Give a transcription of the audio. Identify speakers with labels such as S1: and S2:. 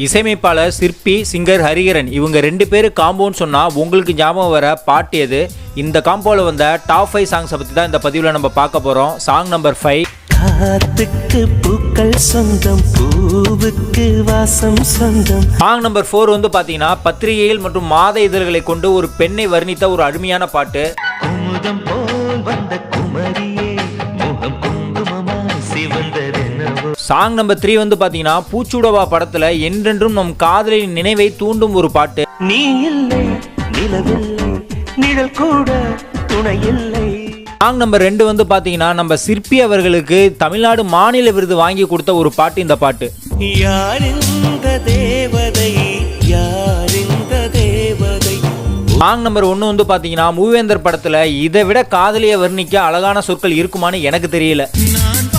S1: இசையமைப்பாளர் சிற்பி, சிங்கர் ஹரிஹரன் இவங்க 2 பேரு காம்போன்னு சொன்னா உங்களுக்கு ஞாபகம் வர பாட்டு எது? இந்த காம்போல வந்த டாப் 5 சாங்ஸை பத்தி தான் இந்த பதிவில் நம்ம பார்க்க போறோம். சாங் நம்பர் 5,
S2: காத்துக்கு பூக்கள் சொந்தம், பூவுக்கு வாசம் சொந்தம்.
S1: சாங் நம்பர் 4 வந்து பாத்தீங்கன்னா பத்திரிகைகள் மற்றும் மாத இதழ்களை கொண்டு ஒரு பெண்ணை வர்ணித்த ஒரு அருமையான பாட்டு.
S2: குமுதம் போல் வந்த குமரியே, முகம் குங்குமமா சிவந்ததென்னவோ.
S1: சாங் நம்பர் 3 வந்து பாத்தீங்கன்னா பூச்சுடவா படத்துல என்றென்றும் நம் காதலின் நினைவை தூண்டும் ஒரு பாட்டு.
S2: நீ இல்லை, நிலவில்லை, நிழல் கூட துணை இல்லை.
S1: சாங் நம்பர் 2 வந்து பாத்தீங்கன்னா நம்ம சிற்பி அவர்களுக்கு தமிழ்நாடு மாநில விருது வாங்கி கொடுத்த ஒரு பாட்டு இந்த பாட்டு.
S2: யார் இந்த தேவதை, யார் இந்த தேவதை.
S1: சாங் நம்பர் 1 வந்து பாத்தீங்கன்னா மூவேந்தர் படத்துல இதை விட காதலியை வர்ணிக்க அழகான சொற்கள் இருக்குமான்னு எனக்கு தெரியல.
S2: நான்